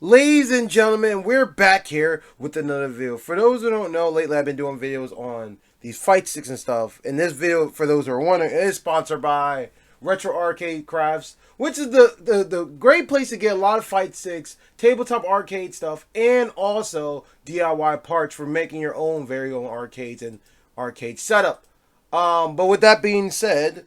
Ladies and gentlemen, we're back here with another video. For those who don't know, lately I've been doing videos on these fight sticks and stuff. And this video, for those who are wondering, is sponsored by Retro Arcade Crafts, which is the great place to get a lot of fight sticks, tabletop arcade stuff, and also DIY parts for making your own very own arcades and arcade setup. But with that being said,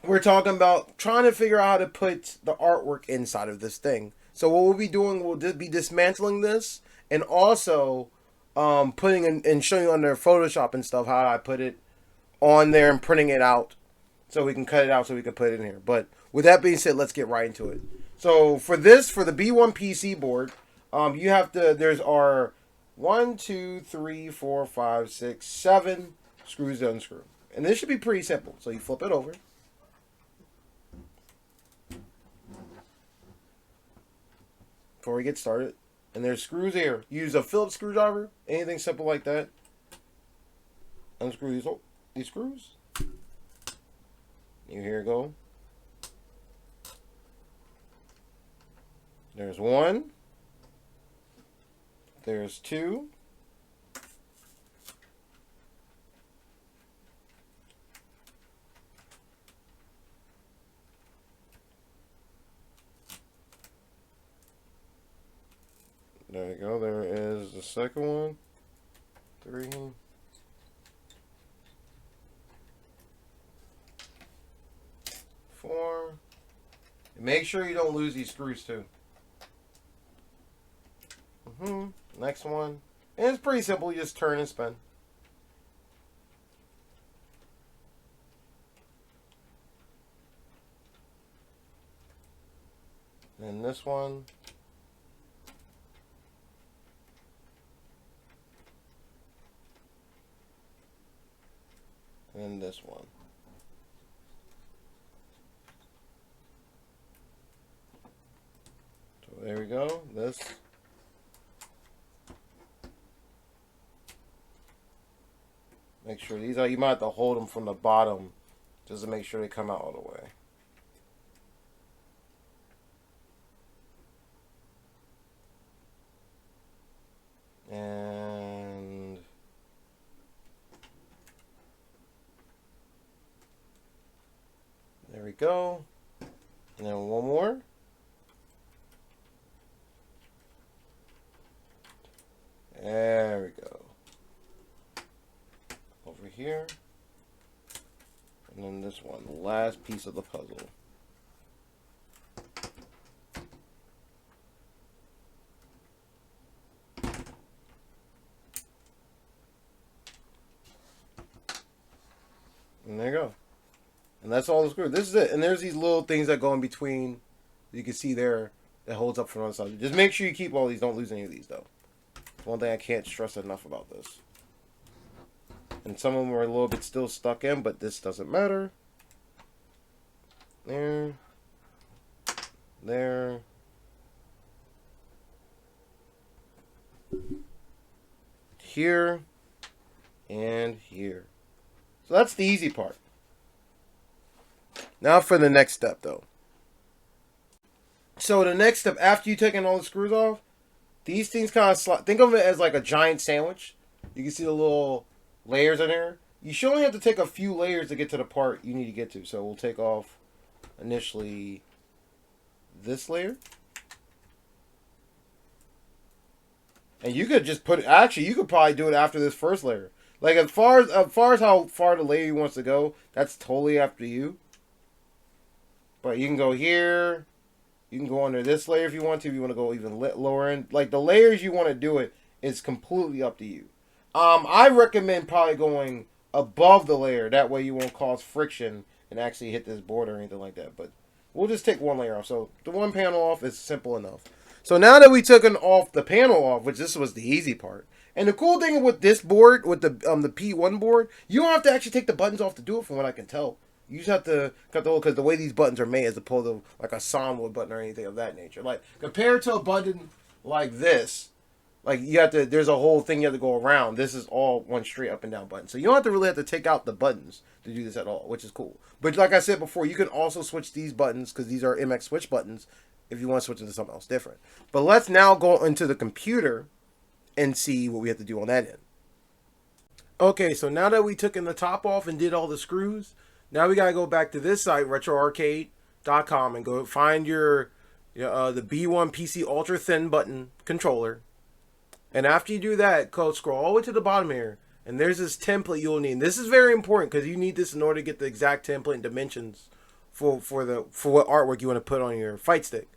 we're talking about trying to figure out how to put the artwork inside of this thing. So what we'll be doing, we'll be dismantling this and also putting in and showing you under Photoshop and stuff how I put it on there and printing it out so we can cut it out so we can put it in here. But with that being said, let's get right into it. So for this, for the B1-PC board, you have to, there's our 1, 2, 3, 4, 5, 6, 7 screws to unscrew. And this should be pretty simple. So you flip it over. Before we get started, and there's screws here. Use a Phillips screwdriver, anything simple like that. Unscrew these screws. Here you go. There's one. There's two. There you go. There is the second one. 3. 4. And make sure you don't lose these screws too. Next one. And it's pretty simple. You just turn and spin. And this one. And this one. So there we go. This. Make sure these are, you might have to hold them from the bottom just to make sure they come out all the way. And there we go. And then one more. There we go. Over here. And then this one, the last piece of the puzzle. And there you go. And that's all the screws. This is it. And there's these little things that go in between. You can see there that holds up from the other side. Just make sure you keep all these. Don't lose any of these though. One thing I can't stress enough about this. And some of them are a little bit still stuck in, but this doesn't matter. There. There. Here. And here. So that's the easy part. Now for the next step though. So the next step, after you've taken all the screws off, these things kind of slide. Think of it as like a giant sandwich. You can see the little layers in there. You should only have to take a few layers to get to the part you need to get to. So we'll take off initially this layer. And you could just put it, actually you could probably do it after this first layer. Like as far as how far the layer wants to go, that's totally up to you. But you can go here. You can go under this layer if you want to. If you want to go even lower in. Like the layers you want to do it is completely up to you. I recommend probably going above the layer. That way you won't cause friction and actually hit this board or anything like that. But we'll just take one layer off. So the one panel off is simple enough. So now that we took off the panel off, which this was the easy part. And the cool thing with this board, with the P1 board, you don't have to actually take the buttons off to do it from what I can tell. You just have to cut the hole because the way these buttons are made as opposed to like a soundwood button or anything of that nature. Like compared to a button like this, like you have to, there's a whole thing you have to go around. This is all one straight up and down button. So you don't have to really have to take out the buttons to do this at all, which is cool. But like I said before, you can also switch these buttons because these are MX switch buttons if you want to switch into something else different. But let's now go into the computer and see what we have to do on that end. Okay, so now that we took in the top off and did all the screws, now we gotta go back to this site, retroarcade.com, and go find your the B1-PC ultra thin button controller. And after you do that, scroll all the way to the bottom here, and there's this template you'll need. And this is very important because you need this in order to get the exact template and dimensions for what artwork you want to put on your fight stick.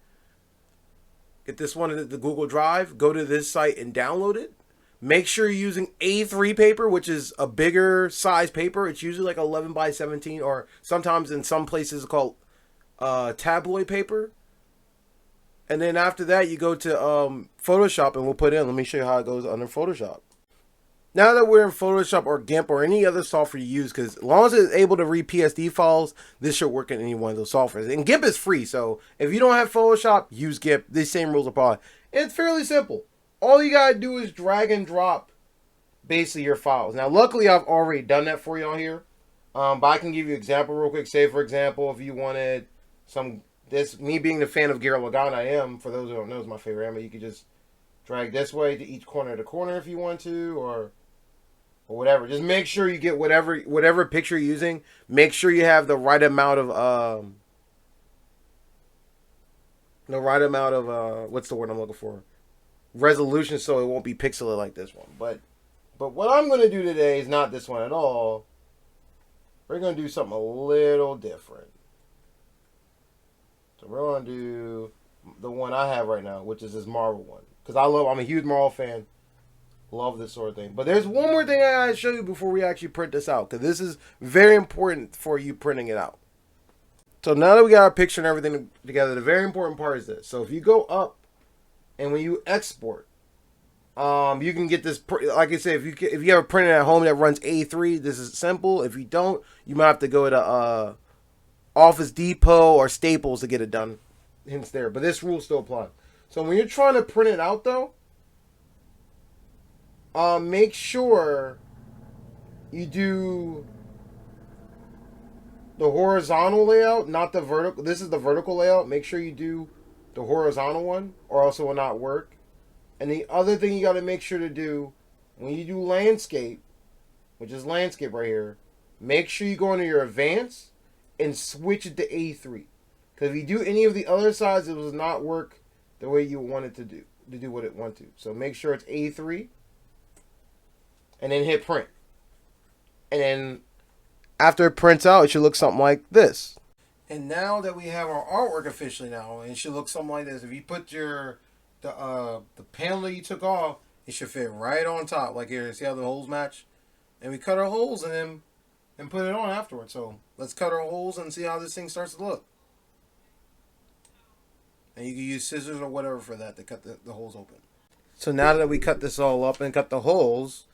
Get this one in the Google Drive. Go to this site and download it. Make sure you're using A3 paper, which is a bigger size paper. It's usually like 11 by 17, or sometimes in some places it's called tabloid paper. And then after that, you go to Photoshop, and we'll put in. Let me show you how it goes under Photoshop. Now that we're in Photoshop or GIMP or any other software you use, because as long as it's able to read PSD files, this should work in any one of those softwares. And GIMP is free, so if you don't have Photoshop, use GIMP. These same rules apply. It's fairly simple. All you gotta do is drag and drop basically your files. Now, luckily, I've already done that for you on here. But I can give you an example real quick. Say, for example, if you wanted me being the fan of Garen Lagann, I am. For those who don't know, it's my favorite anime. You could just drag this way to each corner of the corner if you want to, or whatever. Just make sure you get whatever picture you're using. Make sure you have the right amount of what's the word I'm looking for? Resolution, so it won't be pixelated like this one. But what I'm going to do today is not this one at all. We're going to do something a little different. So we're going to do the one I have right now, which is this Marvel one. Because I'm a huge Marvel fan. Love this sort of thing. But there's one more thing I gotta show you before we actually print this out. Because this is very important for you printing it out. So now that we got our picture and everything together, the very important part is this. So if you go up, and when you export, you can get this, like I said, if you have a printer at home that runs A3, this is simple. If you don't, you might have to go to Office Depot or Staples to get it done. Hence there. But this rule still applies. So when you're trying to print it out, though, make sure you do the horizontal layout, not the vertical. This is the vertical layout. Make sure you do the horizontal one, or else it will not work. And the other thing you got to make sure to do when you do landscape, which is landscape right here, make sure you go into your advanced and switch it to A3. Because if you do any of the other sides, it will not work the way you want it to do what it wants to. So make sure it's A3, and then hit print. And then after it prints out, it should look something like this. And now that we have our artwork officially now, it should look something like this. If you put the panel that you took off, it should fit right on top. Like here, see how the holes match? And we cut our holes in them and put it on afterwards. So let's cut our holes and see how this thing starts to look. And you can use scissors or whatever for that to cut the holes open. So now that we cut this all up and cut the holes,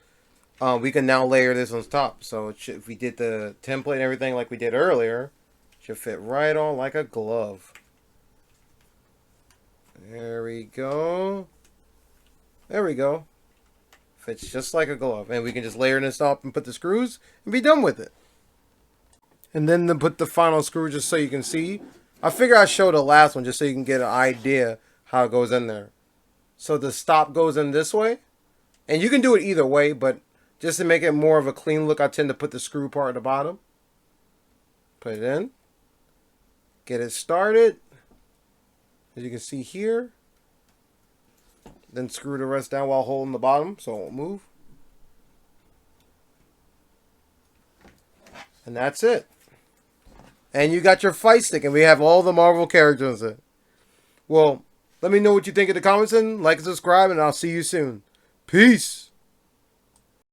we can now layer this on top. So if we did the template and everything like we did earlier, should fit right on like a glove. There we go. There we go. Fits just like a glove. And we can just layer this up and put the screws and be done with it. And then to put the final screw just so you can see. I figure I'd show the last one just so you can get an idea how it goes in there. So the stop goes in this way. And you can do it either way, but just to make it more of a clean look, I tend to put the screw part at the bottom. Put it in. Get it started. As you can see here. Then screw the rest down while holding the bottom so it won't move. And that's it. And you got your fight stick, and we have all the Marvel characters in it. Well, let me know what you think in the comments, and like and subscribe, and I'll see you soon. Peace.